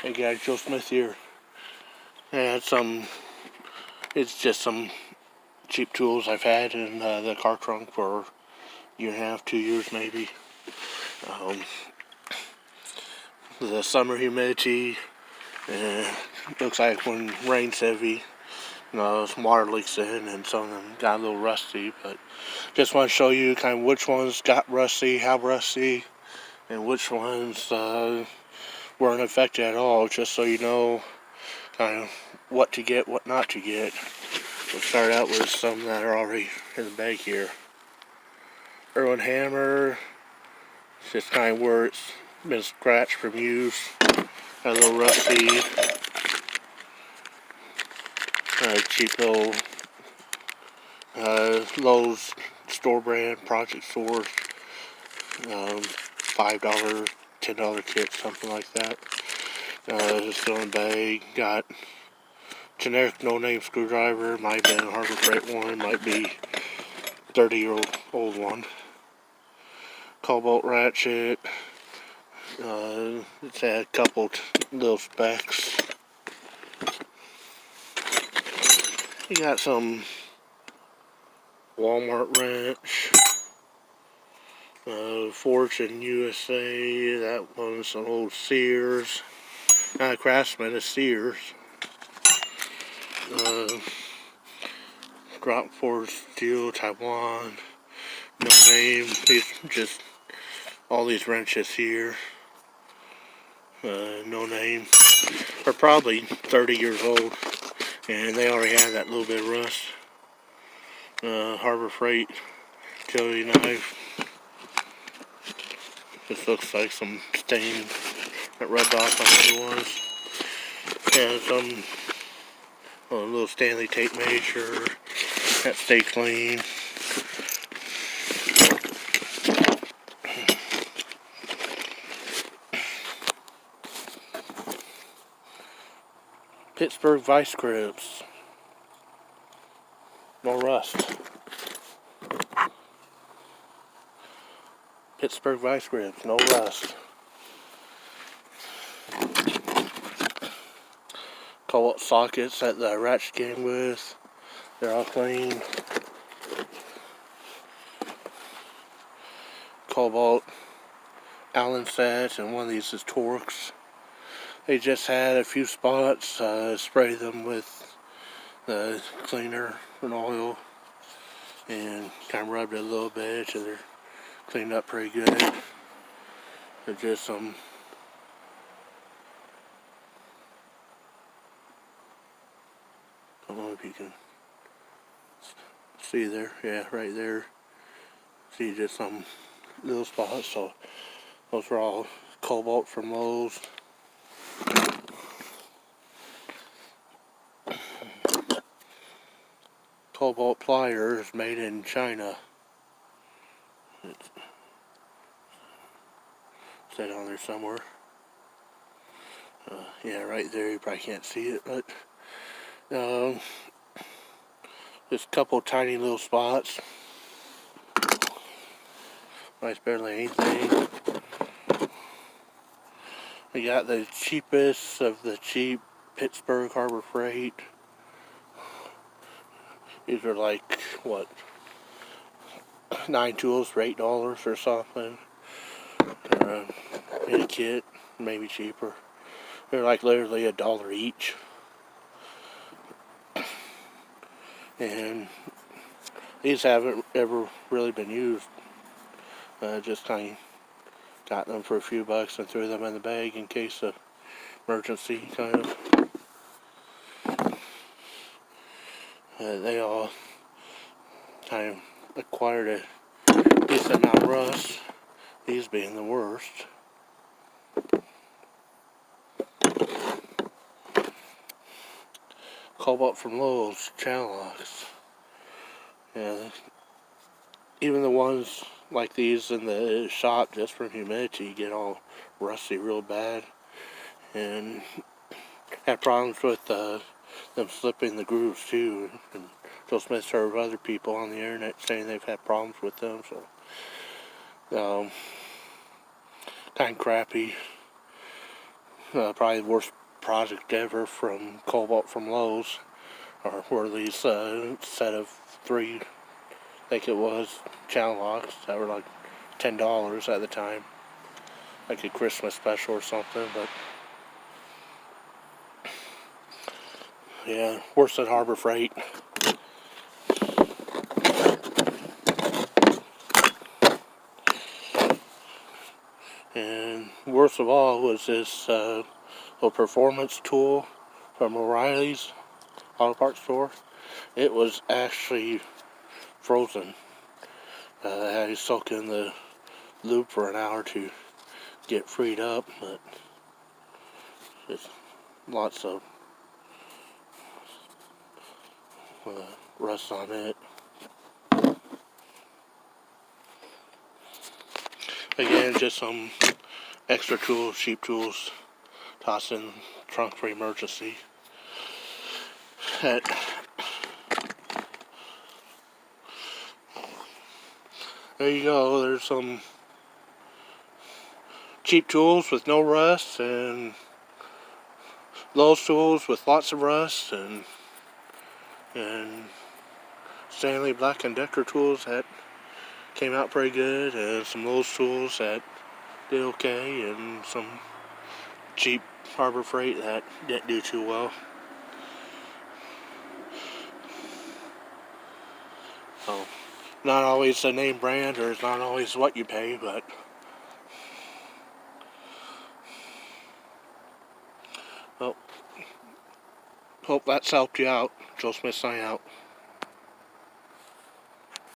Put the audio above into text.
Hey guys, Joe Smith here. And it's just some cheap tools I've had in the car trunk for a year and a half, 2 years maybe. The summer humidity, looks like when rain's heavy, some water leaks in and some of them got a little rusty, but just want to show you kind of which ones got rusty, how rusty, and which ones weren't affected at all, just so you know kind of what to get, what not to get. We'll start out with some that are already in the bag here. Irwin hammer, just kind of where it's been scratched from use, got a little rusty. Cheap little Lowe's store brand, Project Source, $5, $10 kit, something like that. Still in the bag. Got generic no-name screwdriver, might be a Harbor Freight one, might be 30-year-old one. Cobalt ratchet. It's had a couple little specs. You got some Walmart wrench. Fortune USA. That one's some old Sears. Not a Craftsman, it's Sears. Drop Force Steel, Taiwan. No name. These just all these wrenches here. No name. Are probably 30 years old, and they already have that little bit of rust. Harbor Freight utility knife. This looks like some stain that rubbed off on the other ones. And some little Stanley tape measure that stay clean. Pittsburgh vice grips. No rust. Pittsburgh vice grips, no rust. Cobalt sockets that the ratchet came with. They're all clean. Cobalt Allen sets, and one of these is Torx. They just had a few spots. Spray them with the cleaner and oil and kind of rubbed it a little bit so they're cleaned up pretty good. They're just some I don't know if you can see there. Yeah, right there. See just some little spots. So those are all Cobalt from Lowe's. Cobalt pliers made in China. It's set on there somewhere. Yeah, right there. You probably can't see it, but just a couple tiny little spots. Nice, barely anything. We got the cheapest of the cheap Pittsburgh Harbor Freight. These are like, what, 9 tools for $8 or something. In a kit, maybe cheaper. They're like literally $1 each. And these haven't ever really been used. Just kind of got them for a few bucks and threw them in the bag in case of emergency, kind of. They all kind of acquired a decent amount of rust, these being the worst. Cobalt from Lowe's channel locks. Yeah, even the ones like these in the shop just from humidity get all rusty real bad, and had problems with them slipping the grooves too. And Joe Smith's heard of other people on the internet saying they've had problems with them, so kind of crappy. Probably the worst project ever from Cobalt from Lowe's, or were these set of 3, I think it was, channel locks that were like $10 at the time, like a Christmas special or something. But yeah, worse than Harbor Freight. And worst of all was this little performance tool from O'Reilly's Auto Parts store. It was actually frozen. I had to soak in the lube for an hour to get freed up, but just lots of rust on it. Again, just some extra tools, cheap tools, tossed in the trunk for emergency. There you go. There's some cheap tools with no rust, and Lowe's tools with lots of rust, and Stanley Black & Decker tools that came out pretty good, and some Lowe's tools that did okay, and some cheap Harbor Freight that didn't do too well. So, not always the name brand, or it's not always what you pay, but well, hope that's helped you out. Joe Smith signing out.